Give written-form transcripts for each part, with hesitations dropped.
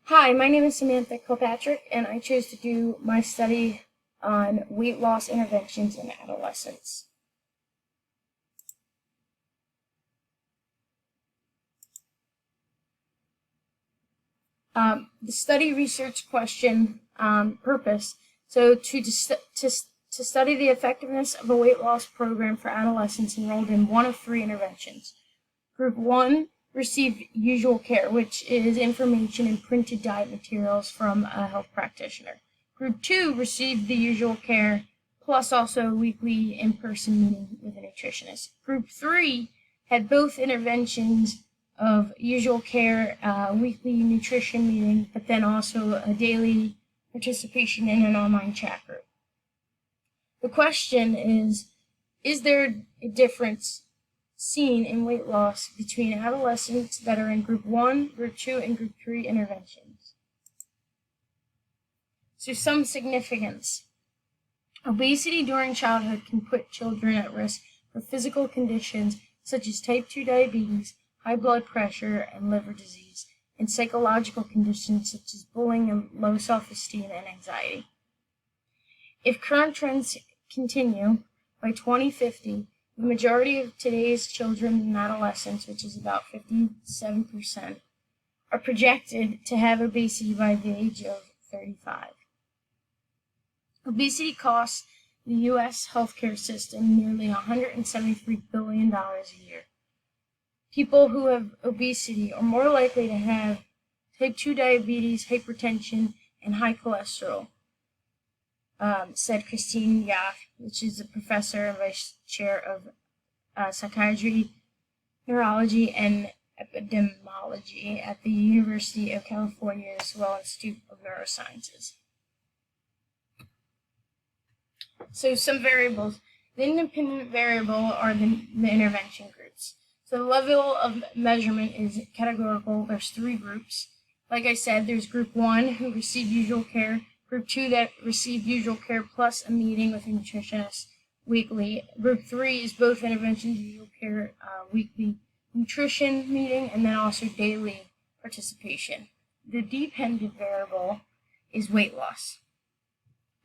Hi, my name is Samantha Kilpatrick, and I chose to do my study on weight loss interventions in adolescents. The study research question purpose. So to study the effectiveness of a weight loss program for adolescents enrolled in one of three interventions. Group 1 received usual care, which is information and printed diet materials from a health practitioner. Group 2 received the usual care, plus also a weekly in-person meeting with a nutritionist. Group 3 had both interventions of usual care, weekly nutrition meeting, but then also a daily participation in an online chat group. The question is there a difference seen in weight loss between adolescents that are in Group 1, Group 2, and Group 3 interventions? So some significance. Obesity during childhood can put children at risk for physical conditions such as type 2 diabetes, high blood pressure, and liver disease, and psychological conditions such as bullying and low self-esteem and anxiety. If current trends continue, by 2050, the majority of today's children and adolescents, which is about 57%, are projected to have obesity by the age of 35. Obesity costs the U.S. healthcare system nearly $173 billion a year. People who have obesity are more likely to have type 2 diabetes, hypertension, and high cholesterol, said Christine Yaffe, which is a professor and vice chair of psychiatry, neurology, and epidemiology at the University of California's Weill Institute of Neurosciences. So some variables. The independent variable are the intervention groups. So the level of measurement is categorical. There's three groups. Like I said, there's Group 1 who receive usual care, Group 2 that receive usual care plus a meeting with a nutritionist weekly. Group 3 is both interventions, usual care, weekly nutrition meeting, and then also daily participation. The dependent variable is weight loss.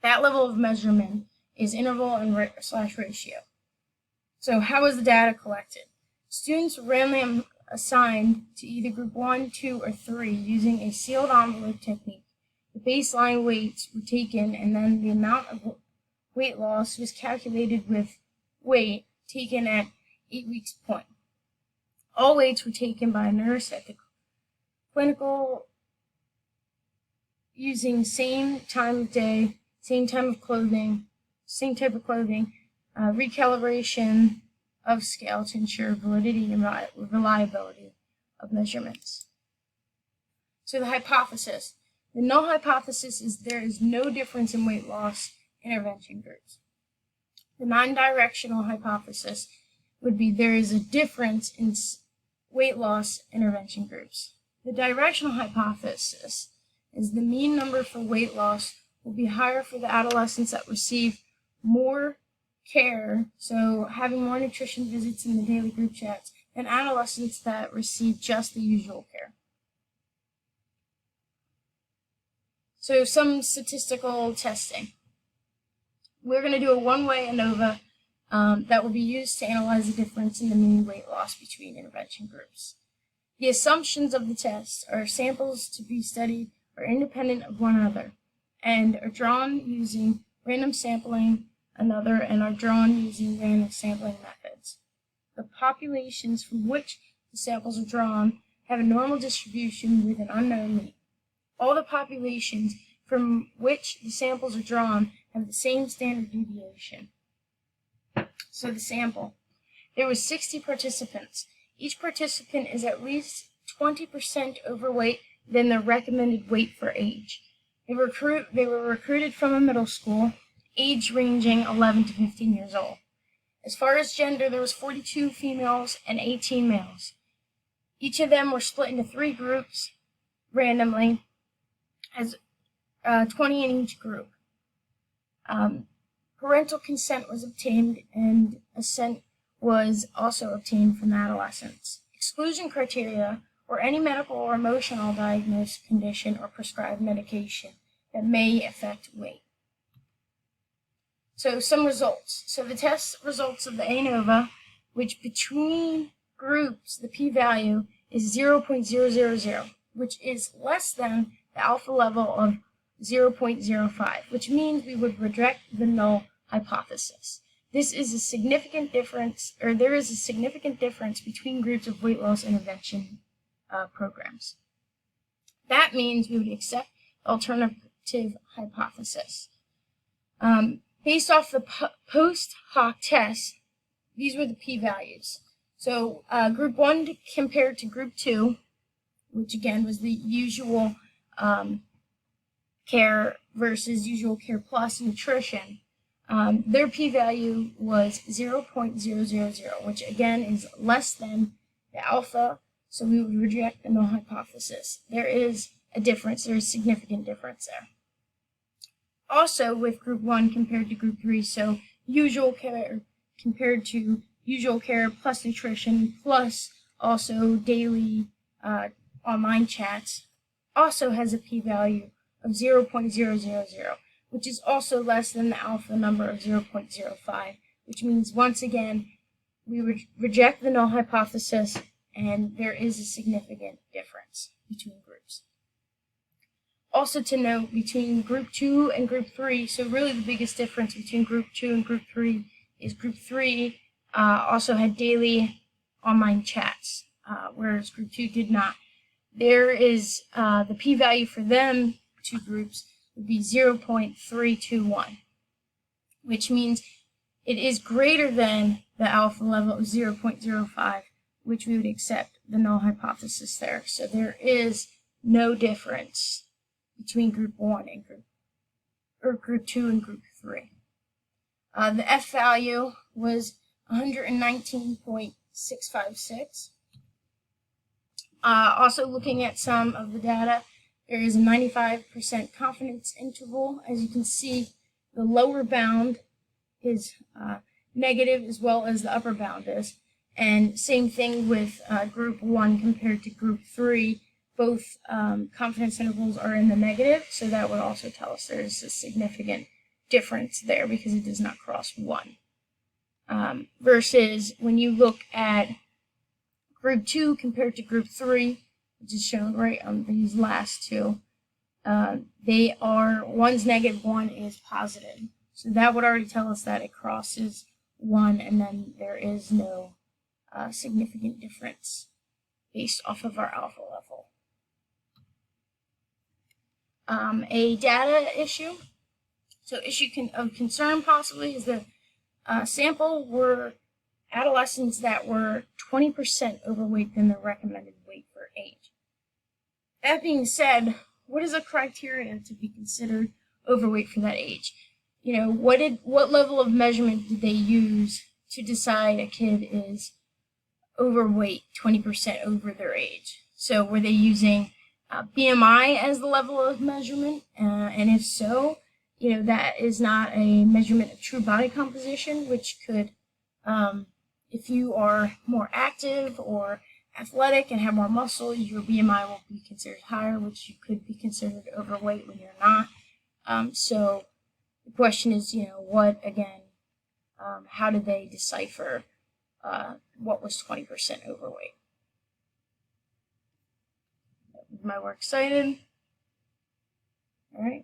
That level of measurement is interval and ratio. So how is the data collected? Students were randomly assigned to either Group 1, 2, or 3 using a sealed envelope technique. The baseline weights were taken, and then the amount of weight loss was calculated with weight taken at 8 weeks point. All weights were taken by a nurse at the clinical using same time of day, same type of clothing, recalibration of scale to ensure validity and reliability of measurements. So the hypothesis. The null hypothesis is there is no difference in weight loss intervention groups. The non-directional hypothesis would be there is a difference in weight loss intervention groups. The directional hypothesis is the mean number for weight loss will be higher for the adolescents that receive more care, so having more nutrition visits in the daily group chats, than adolescents that receive just the usual care. So some statistical testing. We're going to do a one-way ANOVA that will be used to analyze the difference in the mean weight loss between intervention groups. The assumptions of the test are samples to be studied are independent of one another and are drawn using random sampling and are drawn using random sampling methods. The populations from which the samples are drawn have a normal distribution with an unknown mean. All the populations from which the samples are drawn have the same standard deviation. So the sample. There were 60 participants. Each participant is at least 20% overweight than the recommended weight for age. They were recruited from a middle school, age ranging 11 to 15 years old. As far as gender, there was 42 females and 18 males. Each of them were split into three groups randomly, as 20 in each group. Parental consent was obtained, and assent was also obtained from adolescents. Exclusion criteria or any medical or emotional diagnosed condition or prescribed medication that may affect weight. So some results. So the test results of the ANOVA, which between groups, the p-value is 0.000, which is less than the alpha level of 0.05, which means we would reject the null hypothesis. This is a significant difference, or there is a significant difference between groups of weight loss intervention programs. That means we would accept the alternative hypothesis. Based off the post hoc test, these were the p-values. So group 1 compared to group 2, which again was the usual care versus usual care plus nutrition, their p-value was 0.000, which again is less than the alpha, so we would reject the null hypothesis. There is a difference, there is a significant difference there. Also with group 1 compared to group 3, so usual care compared to usual care plus nutrition plus also daily online chats, also has a p-value of 0.000, which is also less than the alpha number of 0.05, which means once again we would reject the null hypothesis and there is a significant difference between groups. Also to note, between group 2 and group 3, so really the biggest difference between group 2 and group 3 is group 3 also had daily online chats, whereas group 2 did not. There is the p-value for them two groups would be 0.321, which means it is greater than the alpha level of 0.05, which we would accept the null hypothesis there. So there is no difference between group 1 and group 2 and group 3. The F value was 119.656. Also looking at some of the data, there is a 95% confidence interval. As you can see, the lower bound is negative as well as the upper bound is. And same thing with group 1 compared to group 3. Both confidence intervals are in the negative, so that would also tell us there's a significant difference there because it does not cross 1. Versus when you look at group 2 compared to group 3, which is shown right on these last two, they are, one's negative, one is positive. So that would already tell us that it crosses 1, and then there is no significant difference based off of our alpha level. A data issue. So issue of concern possibly is the sample were adolescents that were 20% overweight than the recommended weight for age. That being said, what is the criteria to be considered overweight for that age? You know, what level of measurement did they use to decide a kid is overweight 20% over their age? So were they using BMI as the level of measurement? And if so, you know, that is not a measurement of true body composition, which could, if you are more active or athletic and have more muscle, your BMI will be considered higher, which you could be considered overweight when you're not. So the question is, you know, what, again, how did they decipher what was 20% overweight? My work cited. All right.